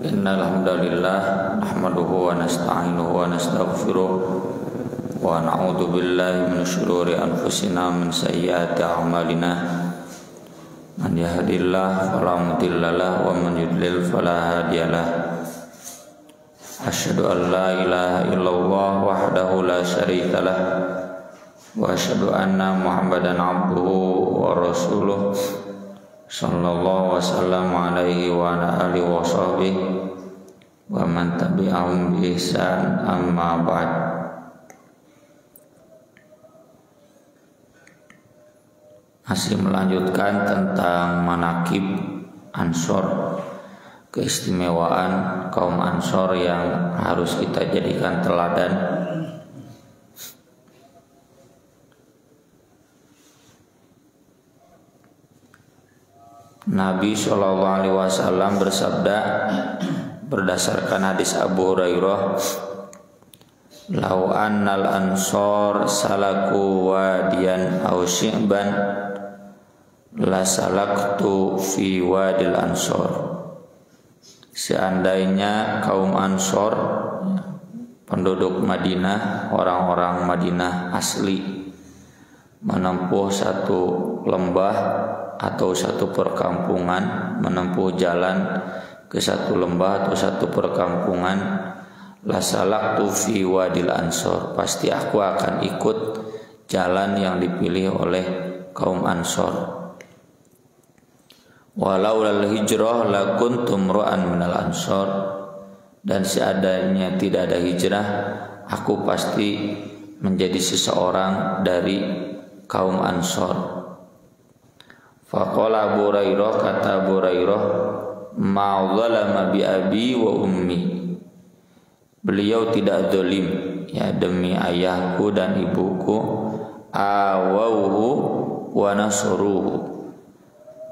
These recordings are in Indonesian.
Innal hamdalillah nahmaduhu wa nasta'inuhu wa nastaghfiruh wa na'udzu billahi min shururi anfusina min sayyiati a'malina. Man yahdihillahu fala mudhillalah wa man yudlil fala hadiyalah. Asyhadu an la ilaha illallah wahdahu la syarikalah wa asyhadu anna Muhammadan abduhu wa rasuluh sallallahu wasallam alaihi wa ala alihi wa sahbihi wa man tabi'ahum bi ihsan amma ba'd. Masih melanjutkan tentang manaqib Ansor, keistimewaan kaum Ansor yang harus kita jadikan teladan. Nabi SAW bersabda berdasarkan hadis Abu Hurairah, "Lau annal ansor salaku wadiyan aw syi'ban la salaktu fi wadil ansor." Seandainya kaum Ansor, penduduk Madinah, orang-orang Madinah asli, menempuh satu lembah atau satu perkampungan, menempuh jalan ke satu lembah atau satu perkampungan, la salaktu fi wadil ansor, pasti aku akan ikut jalan yang dipilih oleh kaum Ansor. Walau lal hijrah la kuntum ra'an minal ansor, dan seadanya tidak ada hijrah, aku pasti menjadi seseorang dari kaum Ansor. Faqala Abu Hurairah, kata Abu Hurairah, ma zalama bi abi wa ummi, beliau tidak zalim ya demi ayahku dan ibuku, awauhu wa nasuruhu,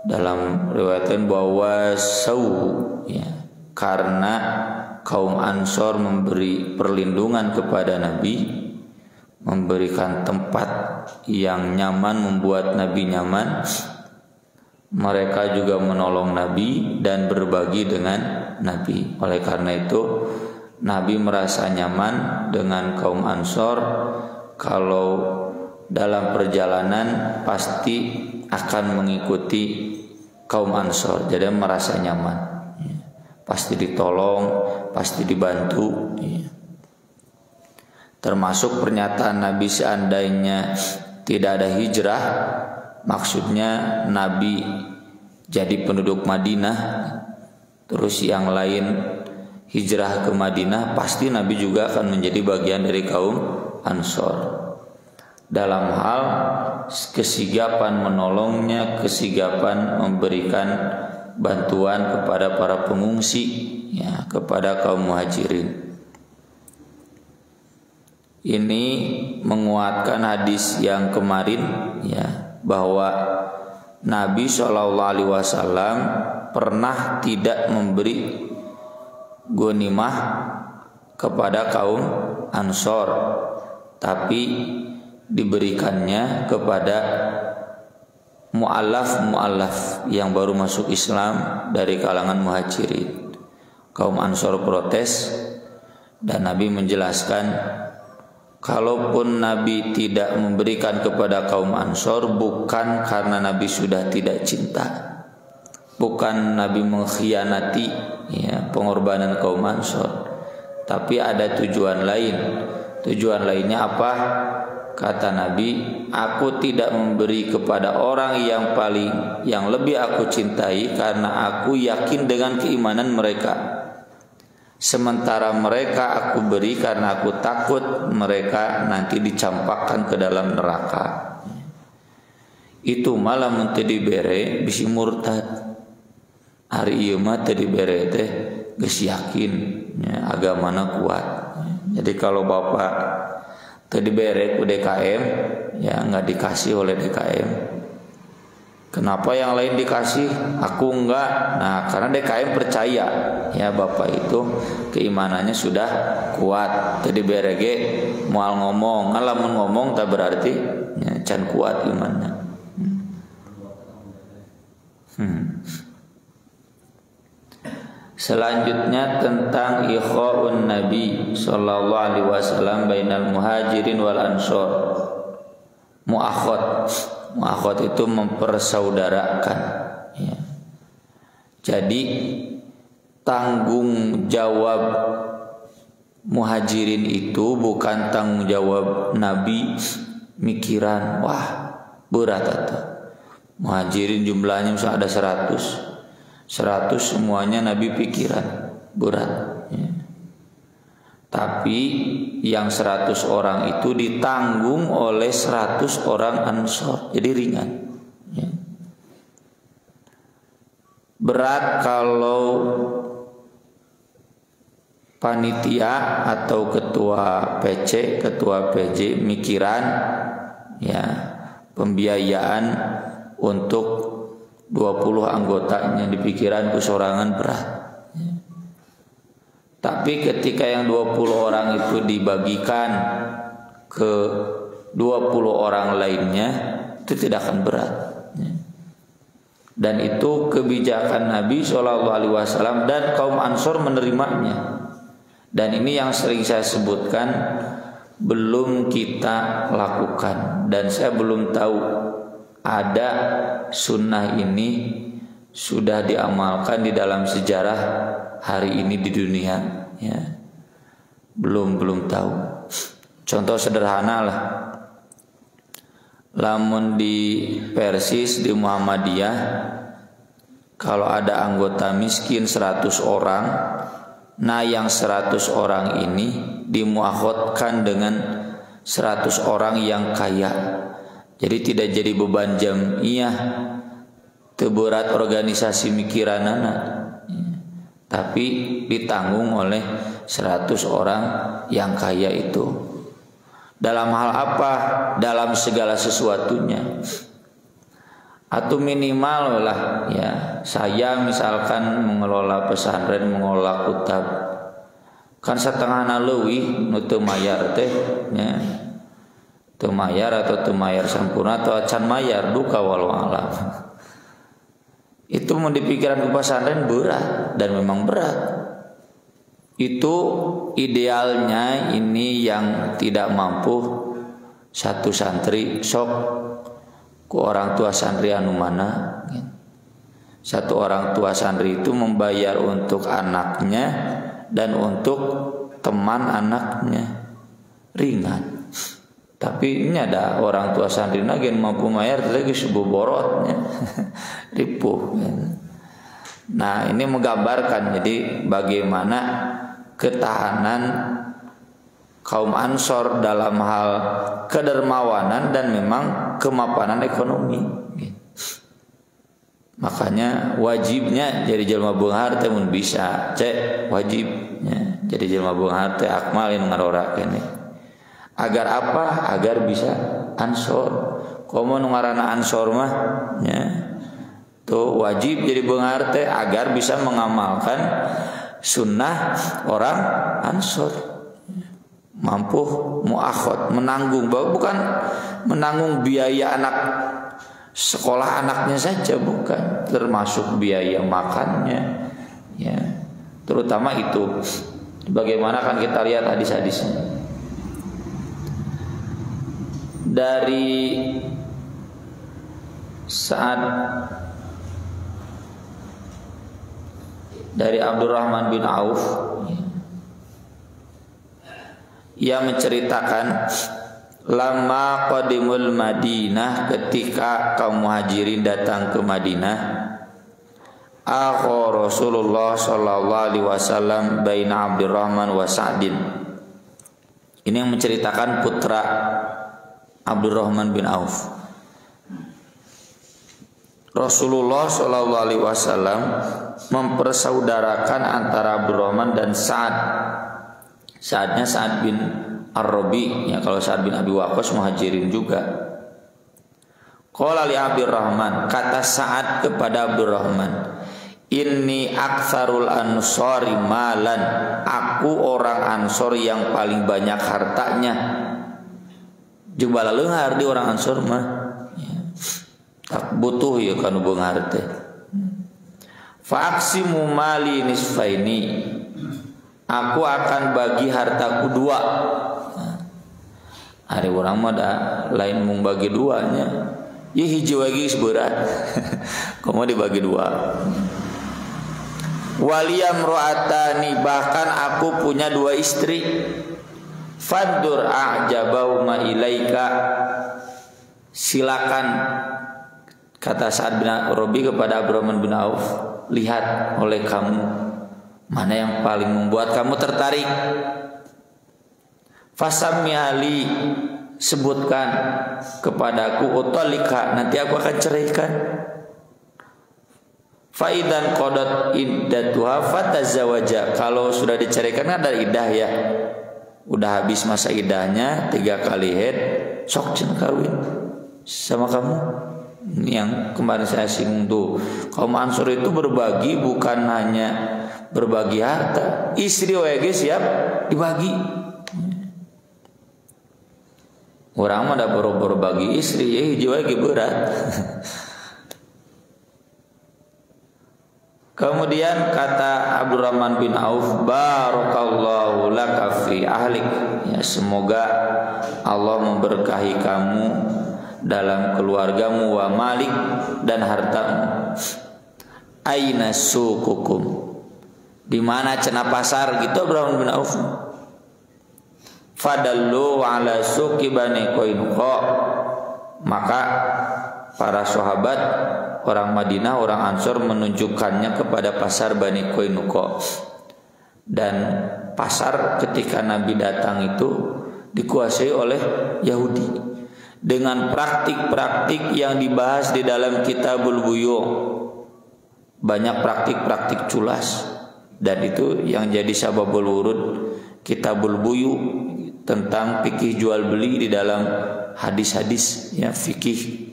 dalam riwayatkan bahwa sauhu ya, karena kaum Ansor memberi perlindungan kepada Nabi, memberikan tempat yang nyaman, membuat Nabi nyaman. Mereka juga menolong Nabi dan berbagi dengan Nabi. Oleh karena itu Nabi merasa nyaman dengan kaum Ansor. Kalau dalam perjalanan pasti akan mengikuti kaum Ansor, jadi merasa nyaman, pasti ditolong, pasti dibantu. Termasuk pernyataan Nabi, seandainya tidak ada hijrah, maksudnya Nabi jadi penduduk Madinah, terus yang lain hijrah ke Madinah, pasti Nabi juga akan menjadi bagian dari kaum Ansor. Dalam hal kesigapan menolongnya, kesigapan memberikan bantuan kepada para pengungsi, ya, kepada kaum muhajirin. Ini menguatkan hadis yang kemarin, ya, bahwa Nabi SAW pernah tidak memberi ghanimah kepada kaum Ansor, tapi diberikannya kepada mu'allaf yang baru masuk Islam dari kalangan muhajirin. Kaum Ansor protes, dan Nabi menjelaskan, kalaupun Nabi tidak memberikan kepada kaum Ansor, bukan karena Nabi sudah tidak cinta, bukan Nabi mengkhianati ya, pengorbanan kaum Ansor, tapi ada tujuan lain. Tujuan lainnya apa? Kata Nabi, aku tidak memberi kepada orang yang lebih aku cintai karena aku yakin dengan keimanan mereka. Sementara mereka aku beri karena aku takut mereka nanti dicampakkan ke dalam neraka. Itu malah mentedi bere bisi murtad. Hari ieu mah teu dibere teh geus yakin ya, agamana kuat. Jadi kalau Bapak teu dibere ku DKM, ya nggak dikasih oleh DKM. Kenapa yang lain dikasih, aku enggak? Nah, karena DKM percaya ya Bapak itu keimanannya sudah kuat. Teu dibere ge moal ngomong, ngalamun ngomong tak berarti ya, can kuat imannya. Selanjutnya tentang ikhaun Nabi sallallahu alaihi wasallam bainal muhajirin wal ansor. Muakhot itu mempersaudarakan, ya. Jadi tanggung jawab muhajirin itu bukan tanggung jawab Nabi mikiran wah berat atau muhajirin jumlahnya misalnya ada 100 semuanya Nabi pikiran berat, ya. Tapi yang 100 orang itu ditanggung oleh 100 orang Ansor, jadi ringan, ya. Berat kalau panitia atau ketua PC, ketua PJ mikiran, ya, pembiayaan untuk 20 anggotanya dipikiran kesorangan berat, ya. Tapi ketika yang 20 orang itu dibagikan ke 20 orang lainnya, itu tidak akan berat, ya. Dan itu kebijakan Nabi SAW dan kaum Ansor menerimanya. Dan ini yang sering saya sebutkan belum kita lakukan, dan saya belum tahu ada sunnah ini sudah diamalkan di dalam sejarah hari ini di dunia, ya. Belum tahu. Contoh sederhana lah, lamun di Persis di Muhammadiyah kalau ada anggota miskin 100 orang, nah yang 100 orang ini dimuakhotkan dengan 100 orang yang kaya. Jadi tidak jadi beban jam'iyah, teberat organisasi mikiran anak, tapi ditanggung oleh 100 orang yang kaya itu. Dalam hal apa? Dalam segala sesuatunya. Atau minimal lah, ya, saya misalkan mengelola pesantren, mengelola kutab, kan setengah naleuwih nu teu mayar teh, ya. Teu mayar atau teu mayar sampurna atau can mayar duka walau alam. Itu mau dipikiran ke pesantren berat, dan memang berat. Itu idealnya ini yang tidak mampu satu santri sok ku orang tua santri anu mana. Satu orang tua santri itu membayar untuk anaknya dan untuk teman anaknya, ringan. Tapi ini ada orang tua santri nagen mampu bayar lagi sebuborotnya ripuh. Nah ini menggambarkan jadi bagaimana ketahanan kaum Ansor dalam hal kedermawanan dan memang kemapanan ekonomi. Makanya wajibnya jadi jelma beunghar teh mun bisa cek wajibnya jadi jelma beunghar teh akmalin ngarora kene. Agar apa? Agar bisa Ansor. Komo nu ngaranna Ansor mah, ya. Tuh wajib jadi beunghar teh agar bisa mengamalkan sunnah orang Ansor. Mampu muakhot, menanggung, bukan menanggung biaya anak sekolah anaknya saja, bukan, termasuk biaya makannya, ya. Terutama itu. Bagaimana kan kita lihat hadis-hadisnya. Dari Abdurrahman bin Auf, ia menceritakan lama qadimul Madinah, ketika kaum muhajirin datang ke Madinah, akha Rasulullah sallallahu alaihi wasallam baina Abdurrahman wa Sa'din. Ini yang menceritakan putra Abdurrahman bin Auf. Rasulullah sallallahu alaihi wasallam mempersaudarakan antara Abdurrahman dan Sa'ad. Sa'adnya Sa'ad bin Ar-Rabi, ya, kalau Sa'ad bin Abi Waqqas muhajirin juga. Qala li Abdurrahman, kata Sa'ad kepada Abdurrahman, inni aktsarul ansori malan, aku orang Ansor yang paling banyak hartanya. Jubala leunghar di orang Ansor mah, ya. Tak butuh ya kanu beunghar teh. Fa'aqsimu mali nisfaini, aku akan bagi hartaku dua. Hari orang mah lain mung bagi duanya, ya hiji wagi seberat. Kamu dibagi dua. Waliyam ro'atani, bahkan aku punya dua istri. Fadur a'jabauma ilaika, silakan, kata Sa'ad bin Rabi kepada Abdurrahman bin Auf, lihat oleh kamu mana yang paling membuat kamu tertarik. Fasammi ali, sebutkan kepadaku, utolika, nanti aku akan ceraikan. Faidan qadat iddatuha fatazawaja, kalau sudah diceraikan kan ada iddah ya, udah habis masa iddahnya 3 kali haid, sok cenah kawin sama kamu. Ini yang kemarin saya singgung tuh, kaum Ansor itu berbagi bukan hanya berbagi harta, istri wege siap dibagi. Orang mah ada boro-boro bagi istri, ya hiji wege berat. Kemudian kata Abdurrahman bin Auf, barakallahu laka fi ahlik, ya semoga Allah memberkahi kamu dalam keluargamu, wa malik, dan hartamu. Aina sukukum, di mana cenah pasar gitu Abdurrahman bin Auf. Fadallu ala suqi Bani Qainuqa, maka para sahabat orang Madinah, orang Ansor menunjukkannya kepada pasar Bani Qainuqa. Dan pasar ketika Nabi datang itu dikuasai oleh Yahudi dengan praktik-praktik yang dibahas di dalam Kitabul Buyu'. Banyak praktik-praktik culas, dan itu yang jadi sababul wurud Kitabul Buyu' tentang fikih jual beli di dalam hadis-hadis, ya fikih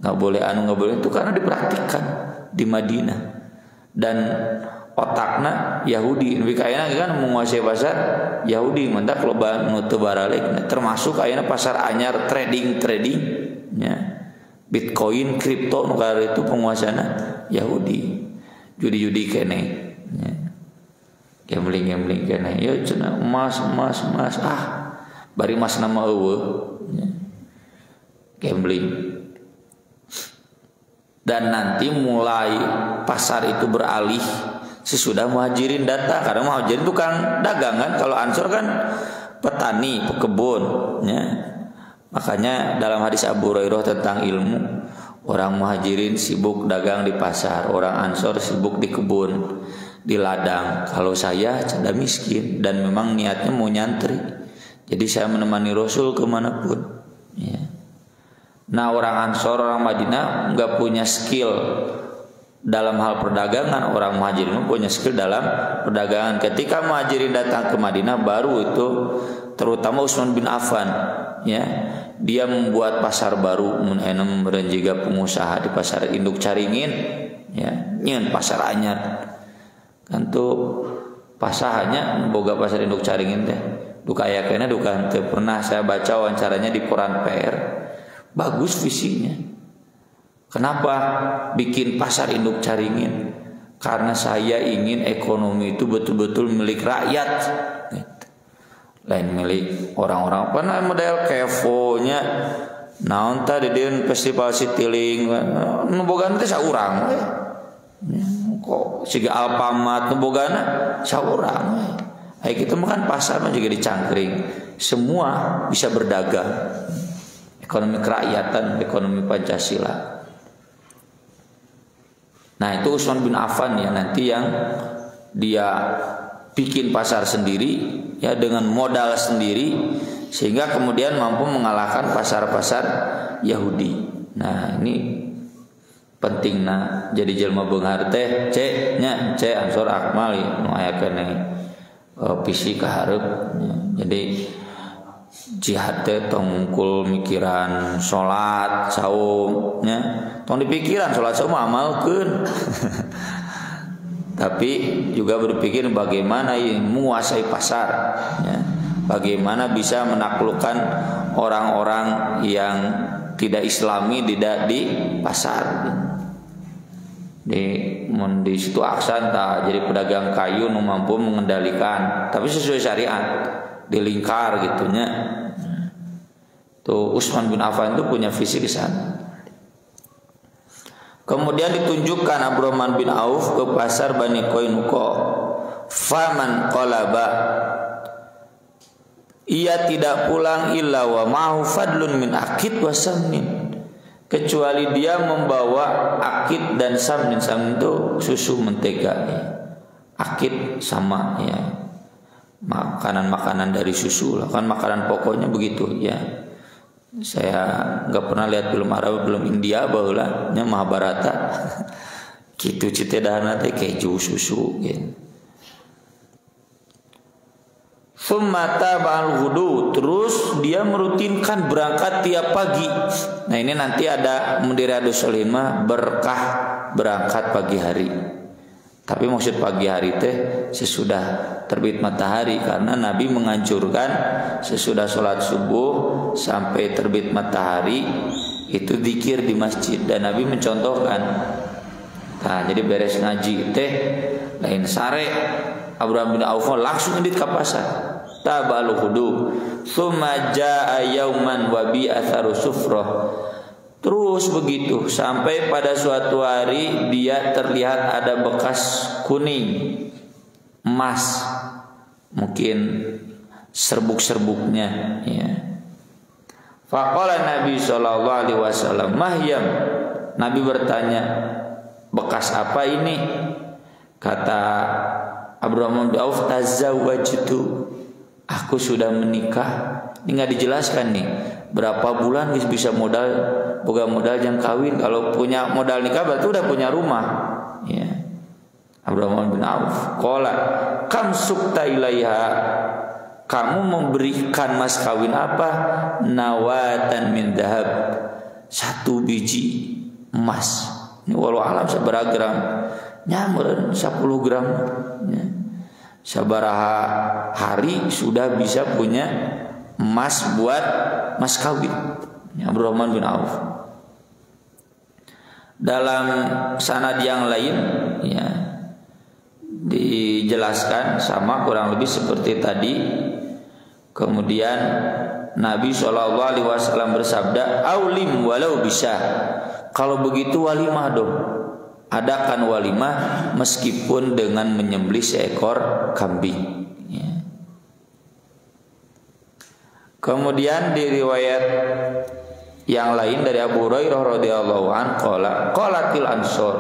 nggak boleh nggak boleh, itu karena dipraktikkan di Madinah. Dan otakna Yahudi, lebih kayaknya kan menguasai pasar Yahudi, mentak loba nutu baralik, termasuk kayaknya pasar anyar trading ya, Bitcoin, kripto, nukar itu penguasana Yahudi. Judi kene, ya. Gambling kene, ya cina emas, bari mas nama eueuh, ya. Gambling. Dan nanti mulai pasar itu beralih sesudah Muhajirin datang, karena Muhajirin tukang dagang kan, kalau Ansor kan petani, pekebun, ya. Makanya dalam hadis Abu Hurairah tentang ilmu, orang Muhajirin sibuk dagang di pasar, orang Ansor sibuk di kebun, di ladang. Kalau saya canda miskin dan memang niatnya mau nyantri, jadi saya menemani Rasul kemanapun, ya. Nah, orang Ansor, orang Madinah nggak punya skill dalam hal perdagangan. Orang Muhajirin punya skill dalam perdagangan. Ketika Muhajirin datang ke Madinah, baru itu terutama Utsman bin Affan, ya, dia membuat pasar baru, merenjiga pengusaha di pasar induk Caringin, ya, nyen pasar anyar. Kan tuh pasahannya boga pasar induk Caringin teh. Duka ayakena duka teu pernah saya baca wawancaranya di koran PR. Bagus visinya. Kenapa bikin pasar induk Caringin? Karena saya ingin ekonomi itu betul-betul milik rakyat, lain milik orang-orang. Pernah model kevonya, naon tadi di festival Citiling, nubogan teh saurang, kok siga Alfamart nubogan saurang. Kayak gitu makan pasar mah juga dicangkring, semua bisa berdagang. Ekonomi kerakyatan, ekonomi Pancasila. Nah, itu Utsman bin Affan ya, nanti yang dia bikin pasar sendiri, ya, dengan modal sendiri, sehingga kemudian mampu mengalahkan pasar-pasar Yahudi. Nah, ini pentingna jadi jelema beunghar teh nya Ansor Akmal nu aya keneh visi kaharep, ya. Jadi jihad teh tong ngungkul mikiran salat saum, ya, tong dipikiran salat saum amalkeun. Tapi juga berpikir bagaimana menguasai pasar, ya, bagaimana bisa menaklukkan orang-orang yang tidak Islami di pasar. di situ aksan tak jadi pedagang kayu nu mampu mengendalikan tapi sesuai syariat di lingkar gitunya. Tuh Utsman bin Affan itu punya visi di sana. Kemudian ditunjukkan Abdurrahman bin Auf ke pasar Bani Qainuqa. Faman qalaba, ia tidak pulang illa wa ma'hu fadlun min aqid wa samnin, kecuali dia membawa akid dan samnin. Samnin itu susu mentega ya. Akid sama ya makanan-makanan dari susu lah, kan makanan pokoknya begitu ya. Saya nggak pernah lihat film Arab, film India baheula nya Mahabharata gitu citedahna teh keju susu gitu. Sumata ba'al hudu, terus dia merutinkan berangkat tiap pagi. Nah ini nanti ada Riyadhus Shalihin berkah berangkat pagi hari. Tapi maksud pagi hari teh sesudah terbit matahari, karena Nabi menganjurkan sesudah sholat subuh sampai terbit matahari itu zikir di masjid, dan Nabi mencontohkan. Nah jadi beres ngaji teh lain sare Abdurrahman bin Auf langsung ngedit ka pasar. Tabal hudu summa jaa yauman wa bi atharu sufrah. Terus begitu sampai pada suatu hari dia terlihat ada bekas kuning emas, mungkin serbuk-serbuknya ya. Faqala Nabi sallallahu alaihi wasallam mahyam, Nabi bertanya bekas apa ini? Kata Abdurrahman bin Auf, tazawwajtu, aku sudah menikah. Ini nggak dijelaskan nih berapa bulan bisa modal, boga modal yang kawin. Kalau punya modal nikah berarti udah punya rumah ya. Abdurrahman bin Auf qala kam sukta ilaiha, kamu memberikan mas kawin apa? Nawatan min dahab, 1 biji emas. Ini walau alam sabaraha gram, nyameureun 10 gram ya. Sabaraha hari sudah bisa punya emas buat mas kawin ya, Abdurrahman bin Auf. Dalam sanad yang lain ya dijelaskan sama kurang lebih seperti tadi. Kemudian Nabi SAW bersabda, aulim walau bisa, kalau begitu walimah dong, adakan walimah meskipun dengan menyembelih seekor kambing ya. Kemudian di riwayat yang lain dari Abu Hurairah radhiyallahu anhu qalatil ansor,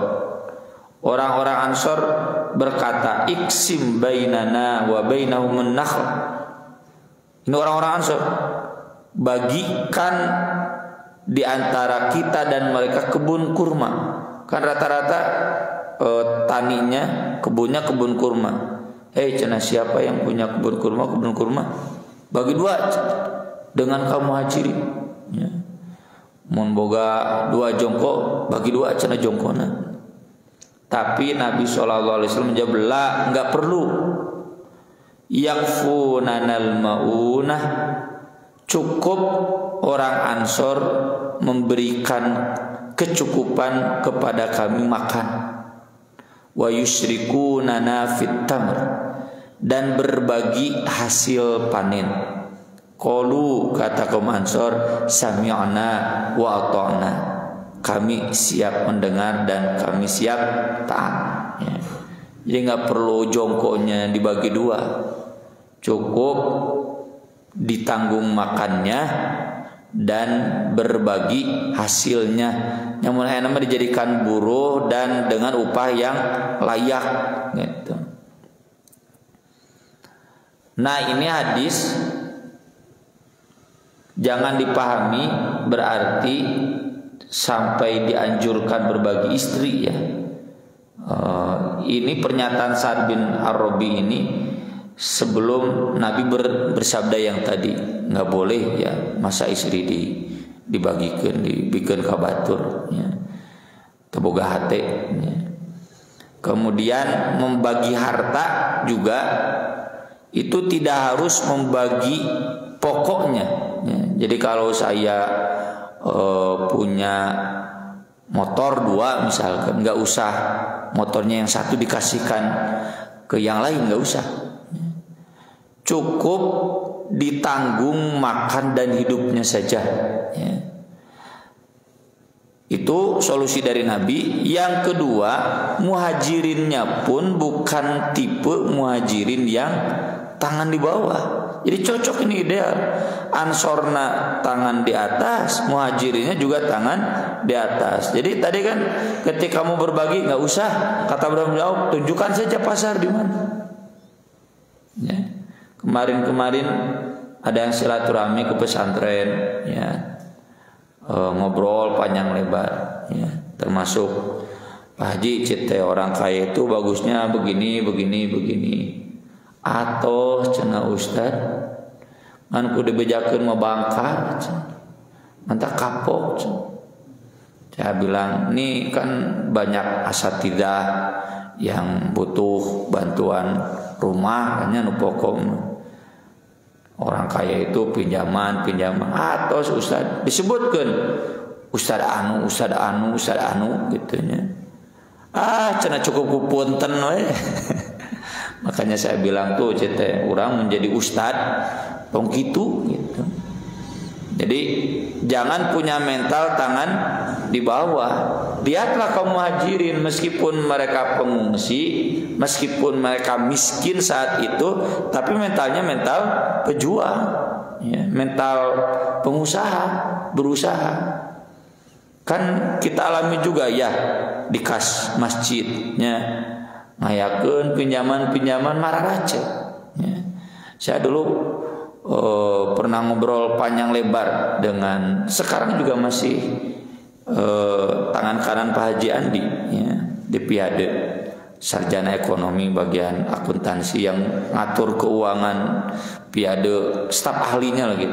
orang-orang Ansor berkata, iksim bainana wa bainahum an-nakhl. Ini orang-orang Ansor, bagikan di antara kita dan mereka kebun kurma. Kan rata-rata taninya, kebunnya kebun kurma. Cenah siapa yang punya kebun kurma, bagi 2 dengan kaum muhajirin ya. Mun boga 2 jongko, bagi 2 cenah jongkona. Tapi Nabi SAW menjawab, la, enggak perlu. Yakfunanal maunah, cukup orang Ansor memberikan kecukupan kepada kami makan. Wa yusrikunana fit tamr, dan berbagi hasil panen. Qalu, kata kaum Ansor, sami'na wa ata'na, kami siap mendengar dan kami siap taat ya. Jadi nggak perlu jongkonya dibagi 2, cukup ditanggung makannya dan berbagi hasilnya. Yang mulai nama dijadikan buruh dan dengan upah yang layak gitu. Nah ini hadis jangan dipahami berarti sampai dianjurkan berbagi istri ya. Ini pernyataan Sa'ad bin Ar-Rabi ini sebelum Nabi bersabda yang tadi, nggak boleh ya masa istri dibagikan, dibikin kabatur ya, teboga hati ya. Kemudian membagi harta juga itu tidak harus membagi pokoknya ya. Jadi kalau saya punya motor 2 misalkan, nggak usah motornya yang satu dikasihkan ke yang lain, nggak usah. Cukup ditanggung makan dan hidupnya saja. Ya. Itu solusi dari Nabi. Yang kedua, muhajirinnya pun bukan tipe muhajirin yang tangan di bawah. Jadi cocok, ini ideal. Ansorna tangan di atas, muhajirinnya juga tangan di atas. Jadi tadi kan ketika kamu berbagi nggak usah, kata Ibrahim jawab, tunjukkan saja pasar di mana. Ya. Kemarin ada yang silaturahmi ke pesantren, ya, ngobrol panjang lebar, ya, termasuk Pak Haji, cete orang kaya itu bagusnya begini. Atau cenah Ustad, man kudu bejakeun mah bangkar, mantap kapok. Saya bilang, ini kan banyak asatidah yang butuh bantuan rumah, hanya nu pokok. Orang kaya itu pinjaman. Atau Ustad disebutkan Ustad anu gitunya. Cenah cukup kupunten we. Makanya saya bilang tuh cete, orang menjadi ustad tong gitu. Jadi jangan punya mental tangan di bawah. Lihatlah kaum muhajirin, meskipun mereka pengungsi, meskipun mereka miskin saat itu, tapi mentalnya mental pejuang, ya, mental pengusaha, berusaha. Kan kita alami juga ya di kas masjidnya, ngayakeun pinjaman marah race. Ya. Saya dulu pernah ngobrol panjang lebar dengan, sekarang juga masih tangan kanan Pak Haji Andi, ya, di Piade, sarjana ekonomi bagian akuntansi yang ngatur keuangan Piade, staf ahlinya lagi.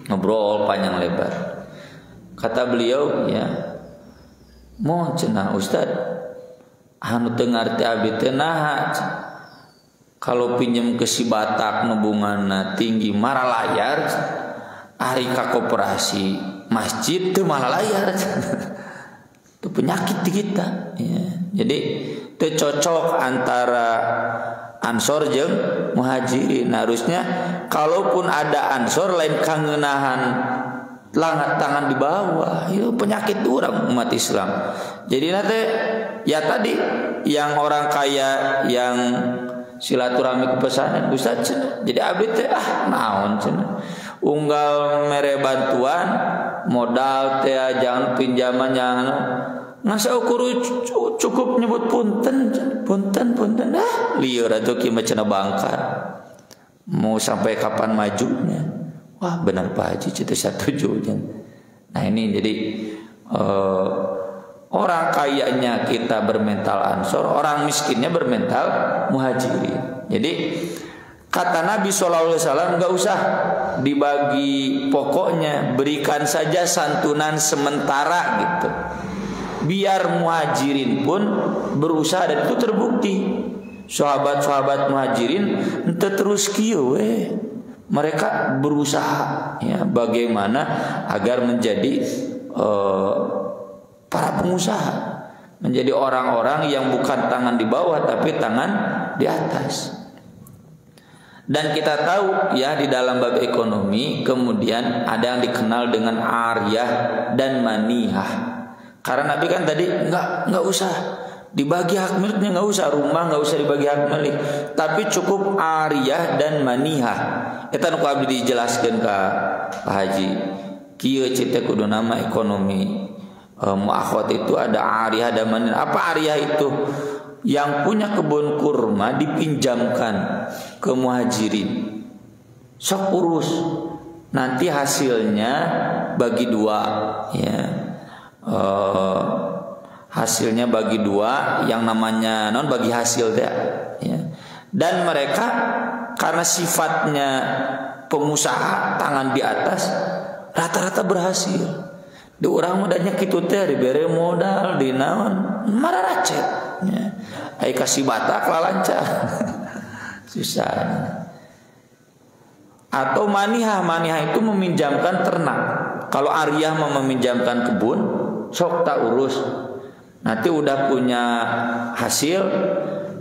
Ngobrol panjang lebar. Kata beliau, ya, mau cenah Ustad, anu teu ngarti abdi teh naha. Kalau pinjem ke si Batak nubunganna tinggi marah layar, ari ka koperasi masjid teu malah layar. Itu penyakit di kita, ya. Jadi teu cocok antara ansor jeung muhajirin. Harusnya kalaupun ada ansor lain kangeunahan tangan di bawah, itu penyakit orang umat Islam. Jadi nanti ya tadi yang orang kaya yang silaturahmi ke pesanan Ustaz cenah. Jadi abdi teh naon cenah. Unggal mere bantuan modal teh jangan pinjamannya ngasa ukur cukup nyebut punten lieur atuh kieu mah cenah bangkar. Mau sampai kapan majunya? Wah benar Pak Haji, cita setuju. Nah ini jadi orang kayanya kita bermental ansor, orang miskinnya bermental muhajirin. Jadi kata Nabi SAW, nggak usah dibagi pokoknya, berikan saja santunan sementara gitu. Biar muhajirin pun berusaha, dan itu terbukti. Sahabat-sahabat muhajirin ente terus kieu we. Mereka berusaha, ya, bagaimana agar menjadi para pengusaha, menjadi orang-orang yang bukan tangan di bawah tapi tangan di atas. Dan kita tahu ya di dalam bab ekonomi kemudian ada yang dikenal dengan ariyah dan manihah. Karena Nabi kan tadi nggak usah dibagi hak miliknya, nggak usah rumah, nggak usah dibagi hak milik, tapi cukup ariyah dan manihah. Eta nu abdi dijelaskeun ka Pak Haji. Kieu cita kudu nama ekonomi muakhot itu ada ariyah dan manihah. Apa ariyah itu? Yang punya kebun kurma dipinjamkan ke muhajirin. Sok urus, nanti hasilnya bagi dua, ya. Hasilnya bagi dua, yang namanya non bagi hasil deh, ya. Dan mereka karena sifatnya pengusaha tangan di atas rata-rata berhasil. Di orang modalnya kitu teh dibere modal di naon marah racet, ya. Ai kasih Batak lah lancar. Susah. Atau manihah itu meminjamkan ternak. Kalau ariyah meminjamkan kebun, sok tak urus. Nanti udah punya hasil,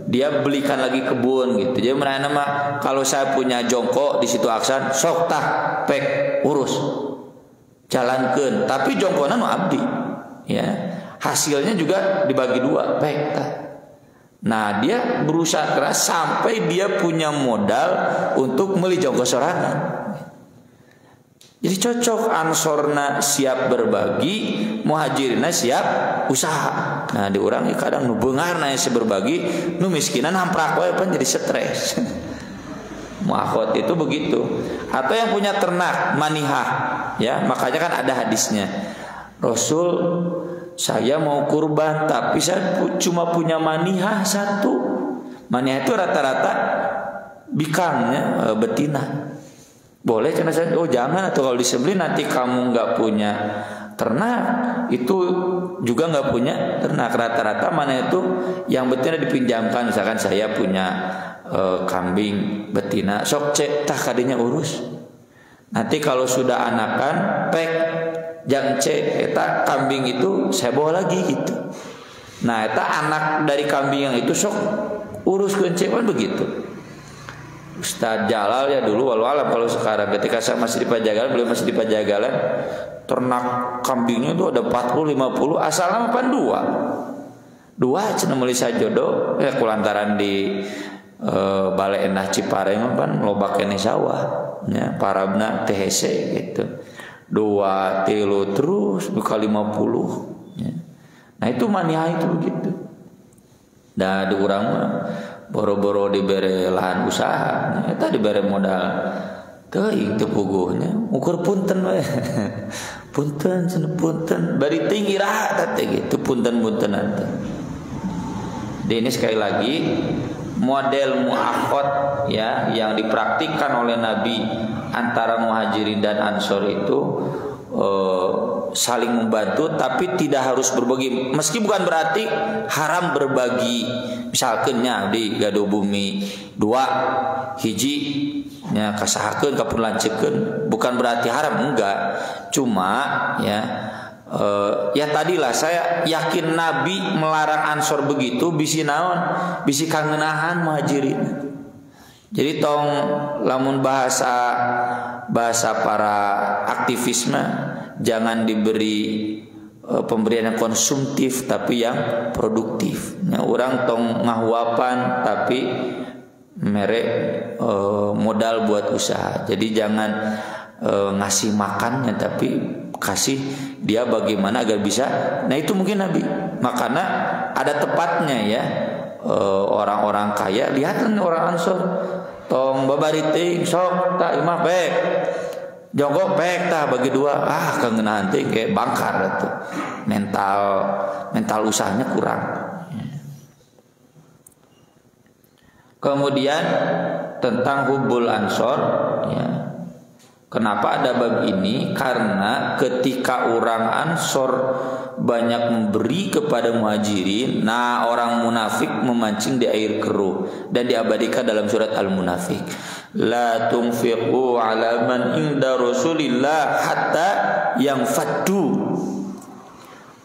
dia belikan lagi kebun gitu. Jadi mereka nama kalau saya punya jongkok di situ aksan, sok tah pek urus, jalankan. Tapi jongkona nu abdi, ya hasilnya juga dibagi dua, pek tah. Nah dia berusaha keras sampai dia punya modal untuk beli jongkok sorangan. Jadi cocok, ansorna siap berbagi, muhajirina siap usaha. Nah diurangi kadang nu beungarna si berbagi, nu miskinan hamprak wae pan jadi stres. Muakhot itu begitu. Atau yang punya ternak manihah, ya makanya kan ada hadisnya. Rasul, saya mau kurban tapi saya cuma punya manihah satu. Manihah itu rata-rata bikangnya betina. Boleh karena saya, oh jangan, atau kalau disembelih nanti kamu nggak punya ternak, itu juga nggak punya ternak. Rata-rata mana itu yang betina dipinjamkan, misalkan saya punya kambing betina, sok cek tah kadinya urus. Nanti kalau sudah anakan pek jang cek eta kambing itu saya bawa lagi gitu. Nah eta anak dari kambing yang itu sok urus kencek kan begitu. Ustaz Jalal ya dulu, walau alam kalau sekarang, ketika saya masih di Pajagalan, beliau masih di Pajagalan, ternak kambingnya itu ada 40-50, asalnya pan dua cina meuli sajodo ya kulantaran di Balai Endah Cipareng pan lobak kene sawah ya parabna THC gitu 2 3 terus buka 50 ya. Nah itu maniha itu begitu. Nah di urang mah boro-boro dibere lahan usaha, eta dibere modal teuing teu puguhnya, ukur punten we. Punten cenah punten, bari tinggi raha teh gitu, punten-puntenan teh. Ini sekali lagi model muakhot ya yang dipraktikkan oleh Nabi antara Muhajirin dan Ansor itu saling membantu tapi tidak harus berbagi, meski bukan berarti haram berbagi. Misalkannya di gaduh bumi 2 hiji nya kasahakeun kapun lancekeun, bukan berarti haram, enggak, cuma ya tadilah saya yakin Nabi melarang Ansor begitu bisi naon, bisi kangenahan Muhajirin. Jadi tong lamun bahasa para aktivisme jangan diberi pemberian yang konsumtif tapi yang produktif. Nah, orang tong ngahuapan tapi merek modal buat usaha. Jadi jangan ngasih makannya tapi kasih dia bagaimana agar bisa. Nah itu mungkin Nabi. Makanya ada tepatnya ya orang-orang kaya, lihatlah orang Ansor tong babariting sok tak imah pek jongkok pek tah bagi 2 kangenahan teh kayak bangkar tuh. Mental usahanya kurang. Kemudian tentang hubul Ansor ya. Kenapa ada bab ini? Karena ketika orang Ansor banyak memberi kepada Muhajirin, nah orang munafik memancing di air keruh dan diabadikan dalam surat Al-Munafik. La tunfiqu ala man inda Rasulillah hatta yang faddu.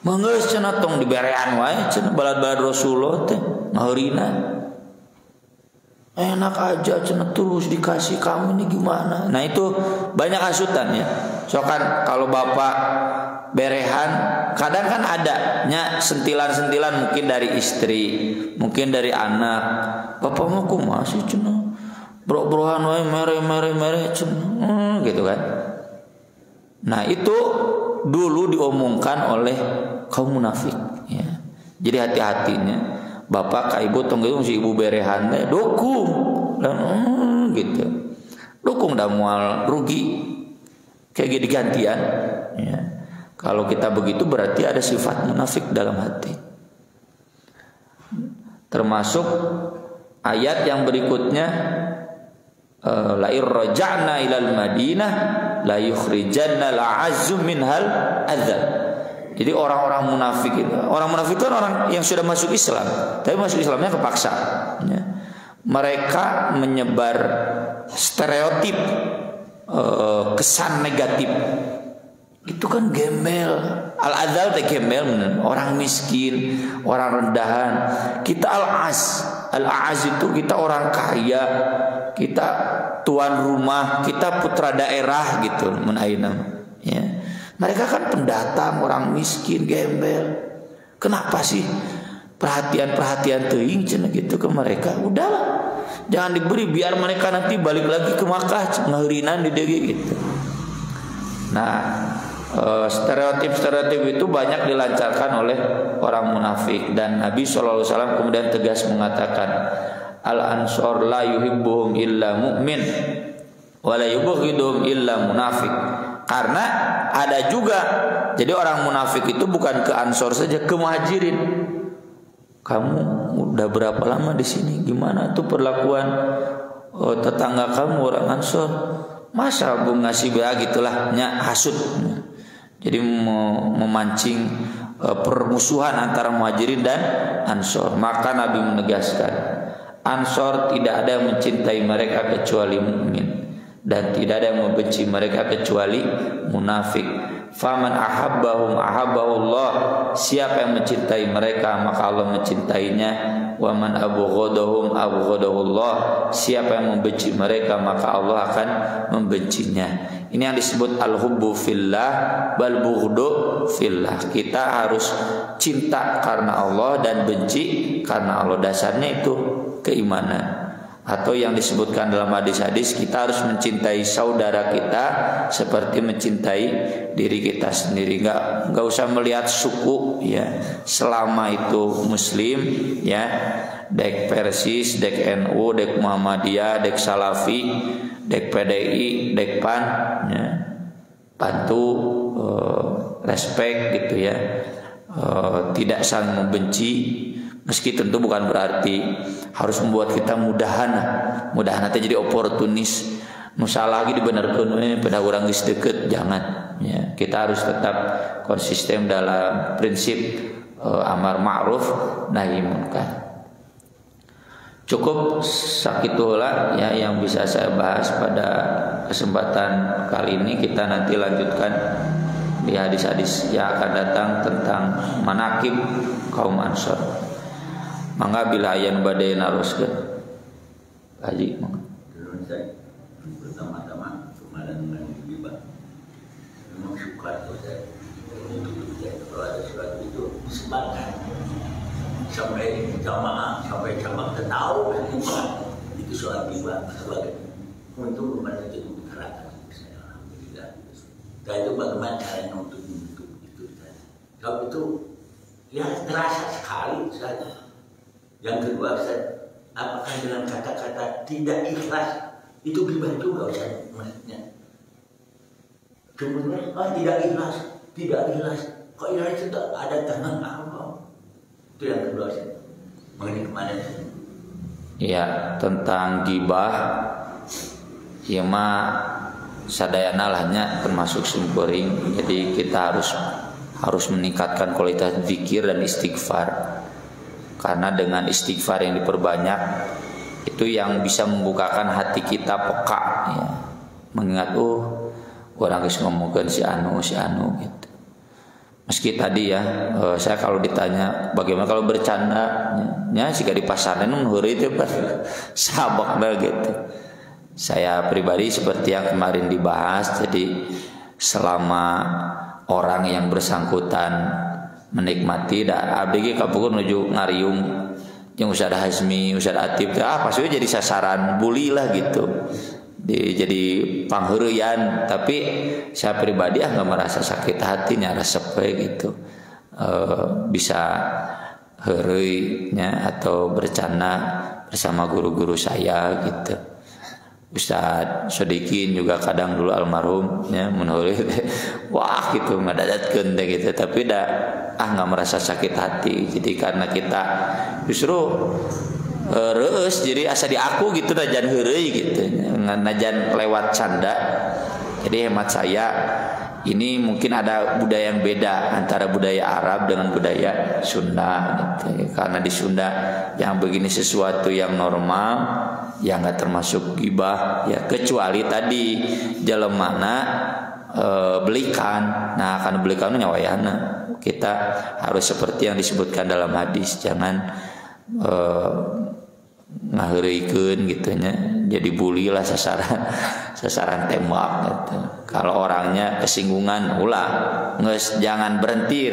Manggeus cenah tong diberean wae cenah balad-balad Rasulullah teh ngaheurina. Enak aja cenah terus dikasih, kamu ini gimana? Nah itu banyak hasutan ya. Soalkan kalau bapak berehan kadang kan ada nya sentilan-sentilan mungkin dari istri, mungkin dari anak. Bapak mah kumaha sih cenah? Bro-brohan wae mere cenah. Gitu kan. Nah itu dulu diomongkan oleh kaum munafik ya. Jadi hati-hatinya bapak ka ibu tong si ibu berehan teh dukung dan gitu. Dukung da moal rugi kayak gini gantian ya. Kalau kita begitu berarti ada sifat munafik dalam hati. Termasuk ayat yang berikutnya la irja'na ilal Madinah la yukhrijanna la'azzu minhal adzab. Jadi orang-orang munafik itu, orang munafik itu orang yang sudah masuk Islam, tapi masuk Islamnya kepaksa. Ya. Mereka menyebar stereotip, kesan negatif. Itu kan gembel, Al-adzal teh gembel, orang miskin, orang rendahan. Kita al-a'az itu kita orang kaya, kita tuan rumah, kita putra daerah gitu mun ayeuna ya. Mereka kan pendatang, orang miskin, gembel. Kenapa sih perhatian teuing cenah gitu ke mereka? Udahlah, jangan diberi, biar mereka nanti balik lagi ke Makkah ngaheurinan di dieu gitu. Nah, stereotip itu banyak dilancarkan oleh orang munafik, dan Nabi SAW kemudian tegas mengatakan, al-ansor la yuhibbuhum illa mu'min wa la yubghiduhum illa munafik. Karena ada juga, jadi orang munafik itu bukan ke Ansor saja, ke Muhajirin. Kamu udah berapa lama di sini? Gimana tuh perlakuan tetangga kamu orang Ansor? Masa bu ngasih begitulah, nya hasud. Jadi memancing permusuhan antara Muhajirin dan Ansor. Maka Nabi menegaskan, Ansor tidak ada yang mencintai mereka kecuali mukmin, dan tidak ada yang membenci mereka kecuali munafik. Faman ahabbahum ahabbahullah, siapa yang mencintai mereka maka Allah mencintainya. Wa man abghadahum abghadahullah, siapa yang membenci mereka maka Allah akan membencinya. Ini yang disebut al-hubbu fillah bal bughdu fillah. Kita harus cinta karena Allah dan benci karena Allah. Dasarnya itu keimanan. Atau yang disebutkan dalam hadis-hadis, kita harus mencintai saudara kita seperti mencintai diri kita sendiri. Nggak usah melihat suku ya. Selama itu Muslim ya, dek Persis, dek NU, dek Muhammadiyah, dek Salafi, dek PDI, dek PAN ya. Bantu respect gitu ya. Tidak saling membenci. Meski tentu bukan berarti harus membuat kita mudahan nanti jadi oportunis. Nusa lagi dibenarkan pada orang geus deket, jangan ya. Kita harus tetap konsisten dalam prinsip amar ma'ruf nahi munkar. Cukup sakitulah ya yang bisa saya bahas pada kesempatan kali ini. Kita nanti lanjutkan di hadis-hadis yang akan datang tentang manaqib kaum Ansor. Mangga bila ayan badai naruskeun. Haji mangga. Pertama-tama kemarin dengan memang suka saya kalau ada surat itu sebarkan sampai jamaah tahu itu soal riba sebagai untuk rumah jadi utara saya alhamdulillah. Dan itu bagaimana caranya untuk itu kalau itu ya terasa sekali saja. Yang kedua, apakah dengan kata-kata tidak ikhlas itu gibah juga Ustaz maksudnya? Kemudian tidak ikhlas. Kok ikhlas itu ada tangan Allah? Itu yang kedua Ustaz. Mengenai kemana Ustaz? Ya, tentang gibah ya mah sadayana lahnya termasuk sumpuring. Jadi kita harus meningkatkan kualitas zikir dan istighfar. Karena dengan istighfar yang diperbanyak itu yang bisa membukakan hati kita peka ya. Mengingat orang geus ngomongkeun si anu gitu. Meski tadi ya saya kalau ditanya bagaimana kalau bercanda nya jika di pasaran heureuy teh sabakna gitu. Saya pribadi seperti yang kemarin dibahas, jadi selama orang yang bersangkutan menikmati da abdi ge kapukur nuju ngariung jeung Ustaz Hazmi, Ustaz Atib pasti jadi sasaran bully lah gitu. Jadi pangheureyan, tapi saya pribadi nggak merasa sakit hati, nya resep gitu. Bisa heureuy nya atau bercanda bersama guru-guru saya gitu. Ustaz Sodikin juga kadang dulu almarhum ya menurut wah gitu ngadadatkeun teh gitu, tapi nggak merasa sakit hati. Jadi karena kita justru reus jadi asa di aku gitu najan heureuy gitu najan lewat canda. Jadi hemat saya ini mungkin ada budaya yang beda antara budaya Arab dengan budaya Sunda gitu. Karena di Sunda yang begini sesuatu yang normal, yang nggak termasuk gibah ya, kecuali tadi jalan mana belikan. Nah, akan belikan nyawayana. Kita harus seperti yang disebutkan dalam hadis, jangan ngaheureukeun gitu nya. Jadi bully lah sasaran tembak gitu. Kalau orangnya kesinggungan ulah geus jangan berhenti.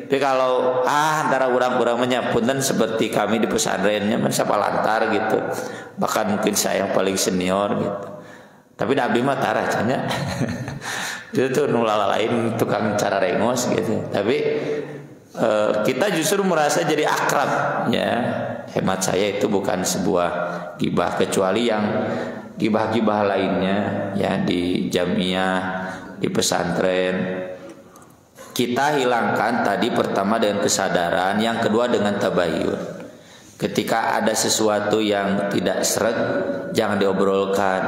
Tapi kalau antara urang-urang nya punten seperti kami di pesantrennya mah sapalantar gitu. Bahkan mungkin saya yang paling senior gitu. Tapi da abdi mah tara cenah. Itu tuh nulala lain tukang cara rengos gitu. Tapi kita justru merasa jadi akrab ya. Hemat saya itu bukan sebuah gibah, kecuali yang gibah-gibah lainnya ya di jamiah, di pesantren. Kita hilangkan tadi pertama dengan kesadaran, yang kedua dengan tabayyun. Ketika ada sesuatu yang tidak sreg, jangan diobrolkan.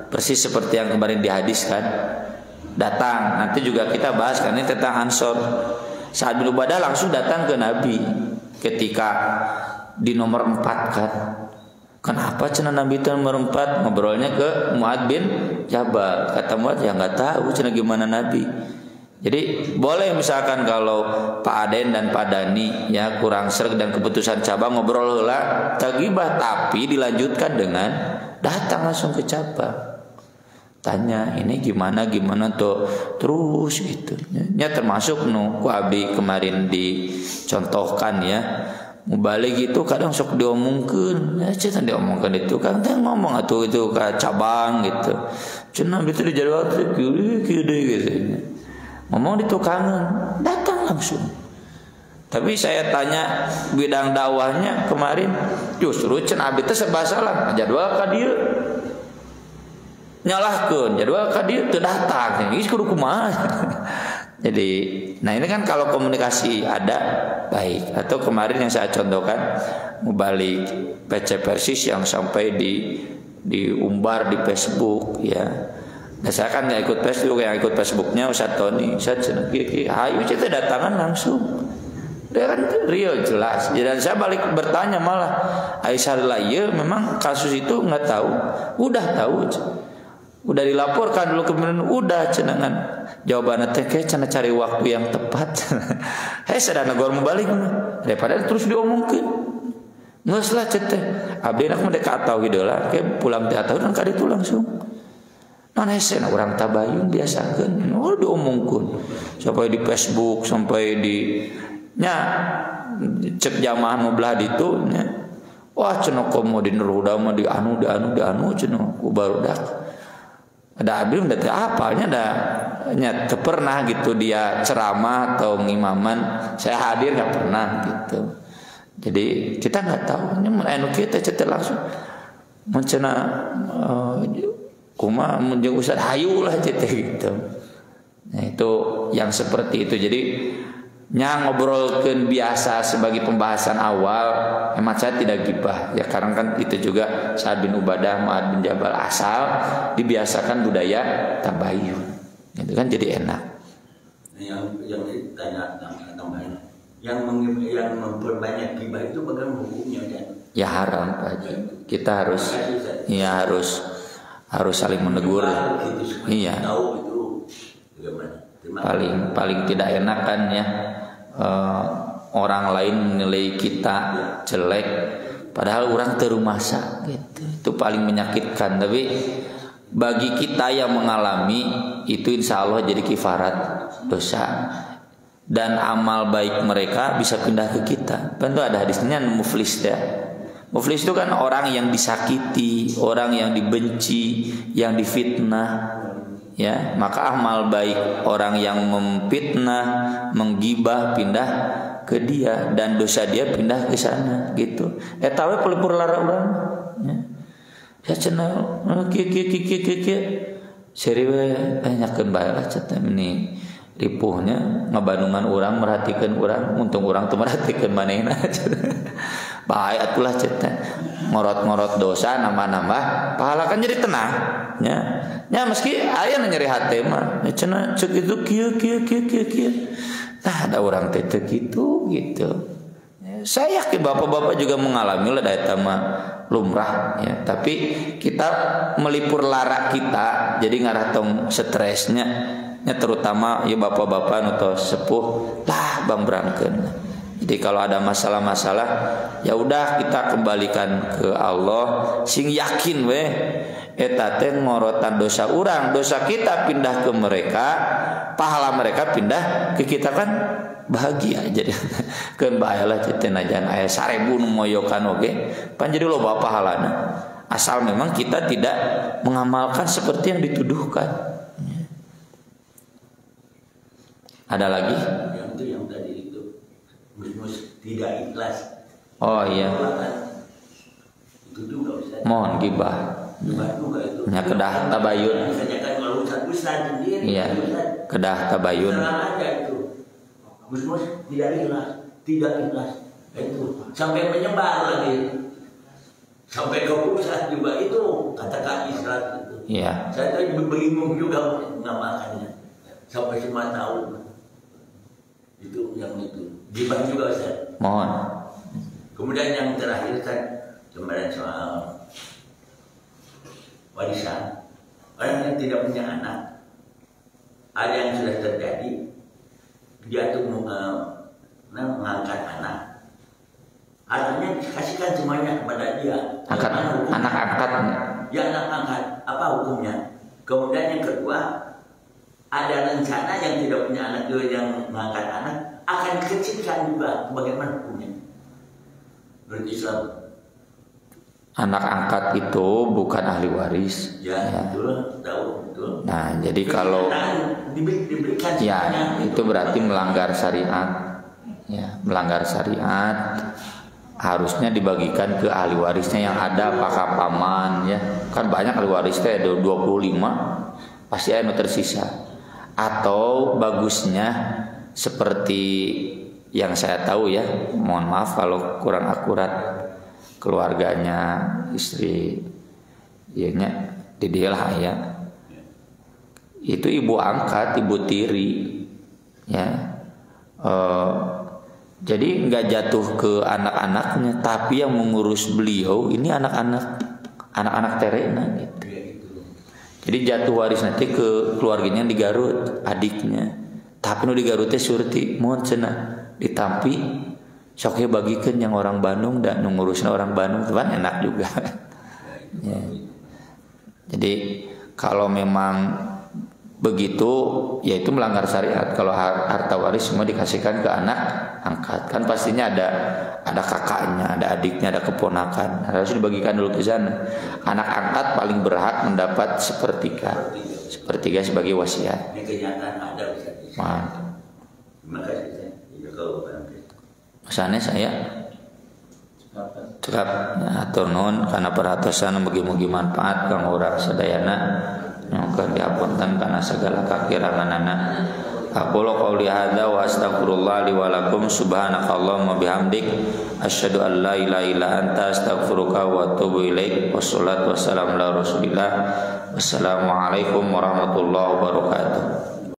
Persis seperti yang kemarin dihadiskan. Datang, nanti juga kita bahas kan ini tentang Ansor. Sa'ad bin Ubadah langsung datang ke Nabi ketika di nomor 4 kan. Kenapa cenah Nabi itu nomor 4? Ngobrolnya ke Mu'ad bin Jabal. Kata Mu'ad ya enggak tahu cenah gimana Nabi. Jadi boleh misalkan kalau Pak Aden dan Pak Dani ya kurang sreg dan keputusan cabang ngobrol heula tagibah, tapi dilanjutkan dengan datang langsung ke cabang. Tanya ini gimana tuh terus gitu. Ya termasuk ku abdi kemarin dicontohkan ya. Mau balik gitu kadang sok diomongkeun. Ya cenah diomongkeun itu kan teh ngomong atuh itu ka cabang gitu. Cenah itu dijadwal kieu gitu. Ngomong di tukangan, datang langsung. Tapi saya tanya bidang dakwahnya kemarin justru cenah abdi teh serba salah. Jadwal ka dieu. Nyalahkeun jadwal ka dieu teu datang. Geus kudu kumaha. Jadi, nah ini kan kalau komunikasi ada baik. Atau kemarin yang saya contohkan balik PC Persis yang sampai diumbar di Facebook ya. Nah saya kan nggak ikut Facebook, yang ikut Facebooknya Ustaz Tony. Ustaz hayu kita datangan langsung. Dia kan real jelas. Dan saya balik bertanya malah, Aisyah ya memang kasus itu nggak tahu, udah tahu. Udah dilaporkan dulu kemudian udah cenangan jawabannya teh kayak cenah cari waktu yang tepat. Hei sadana gor mau balik daripada terus diomongkeun. Geus lah teh. Abdi nak mah dekat tahu heula kayak pulang teh atahu dan ka ditu langsung. Nah hesena urang tabayun biasakeun. Oh diomongkeun. Sampai di Facebook, sampai di nya cek jamaah nu belah ditu nya. Wah cenah komo di Nuruda mah di anu cenah ku barudak. Ada abdi udah apalnya ada nya pernah gitu dia ceramah atau ngimaman saya hadir nggak pernah gitu. Jadi kita nggak tahu anu kita cetek langsung mencena kuma menjeng Ustaz hayu lah cetek gitu. Nah itu yang seperti itu. Jadi nya ngobrolkeun biasa sebagai pembahasan awal, hemat saya tidak gibah ya, karena kan itu juga Sa'ad bin Ubadah, Mu'ad bin Jabal asal dibiasakan budaya tabayun. Itu kan jadi enak. Yang ditanya tambahan, yang memperbanyak gibah itu bagaimana hukumnya kan? Ya haram Pak. Kita harus saling menegur. Iya. Paling tidak enak kan ya. Orang lain menilai kita jelek padahal orang terumasa gitu. Itu paling menyakitkan. Tapi bagi kita yang mengalami itu insya Allah jadi kifarat dosa, dan amal baik mereka bisa pindah ke kita. Tentu ada hadisnya muflis ya. Muflis itu kan orang yang disakiti, orang yang dibenci, yang difitnah. Ya, maka amal baik orang yang memfitnah, menggibah pindah ke dia dan dosa dia pindah ke sana gitu. Eta we pelipur lara urang. Ya. Ya cenah kieu seri we banyakeun bae lah cenah ini ripuhnya ngabanungan urang merhatikeun urang, untung urang teu merhatikeun manehna. Bae atulah cenah. Ngorot-ngorot dosa nambah-nambah pahala kan jadi tenang ya. Ya meski aya nu nyeri hate mah cenah ceuk itu kieu. Nah ada orang teh gitu. Ya, saya yakin bapak-bapak juga mengalami lah eta mah lumrah ya, tapi kita melipur lara kita jadi ngaratong stresnya nya terutama ya bapak-bapak atau sepuh lah bang berangkeun. Jadi kalau ada masalah-masalah ya udah kita kembalikan ke Allah sing yakin we eta teh ngorotan dosa urang, dosa kita pindah ke mereka, pahala mereka pindah ke kita kan bahagia. Jadi keun baheula citeun najan aya 1000 nu moyokan oge pan jadi loba pahalana asal memang kita tidak mengamalkan seperti yang dituduhkan. Ada lagi? Yang tadi itu mus tidak ikhlas. Oh iya. Itu juga Ustaz. Mohon gibah. Juga itu. Nya kedah tabayun. Misalnya kan kalau Ustaz sendiri. Iya. Kedah tabayun. Serang aja itu. Mus tidak ikhlas. Itu sampai menyebar lagi. Sampai ke pusat juga itu katakan ikhlas itu. Iya. Saya tadi bingung juga mengamalkannya. Sampai 5 tahun. Itu yang itu. Gibah juga Ustaz. Mohon. Kemudian yang terakhir kan kemarin soal warisan. Orang yang tidak punya anak, ada yang sudah terjadi, dia tuh mengangkat anak. Anaknya dikasihkan semuanya kepada dia. Anak angkatnya. Ya anak angkat. Apa hukumnya? Kemudian yang kedua, ada rencana yang tidak punya anak juga yang mengangkat anak akan dikecilkan juga. Bagaimana hukumnya? Menurut Islam. Anak angkat itu bukan ahli waris. Ya. Betul, tahu betul. Nah, jadi kalau diberikan ya semuanya, itu berarti melanggar syariat. Ya, melanggar syariat. Harusnya dibagikan ke ahli warisnya yang ada pakar paman ya. Kan banyak ahli warisnya ada 25, pasti ada tersisa. Atau bagusnya seperti yang saya tahu ya, mohon maaf kalau kurang akurat, keluarganya istri ianya didilah ya. Itu ibu angkat, ibu tiri ya. Jadi nggak jatuh ke anak-anaknya, tapi yang mengurus beliau ini anak-anak terena gitu. Jadi jatuh waris nanti ke keluarganya di Garut, adiknya. Tapi nu di Garut teh surti mohon cenah ditampi soknya bagikan yang orang Bandung dan ngurusnya orang Bandung kan enak juga. Ya. Jadi kalau memang begitu ya itu melanggar syariat. Kalau harta waris semua dikasihkan ke anak angkat, kan pastinya ada kakaknya, ada adiknya, ada keponakan, harus dibagikan dulu ke sana. Anak angkat paling berhak mendapat sepertiga sebagai wasiat. Ini kenyataan ada Ustaz. Terima kasih. Masane saya cekap atur nuhun karena perhatosan mugi-mugi manfaat kang urang sadayana nyongkeun diapunten kana segala kakiranganana. Aqulu qouli hadza wa astaghfirullah li wa lakum subhanakallahumma bihamdik asyhadu an la ilaha illa anta astaghfiruka wa atubu ilaik. Wassalatu wassalamu ala rasulillah. Wassalamualaikum warahmatullahi wabarakatuh.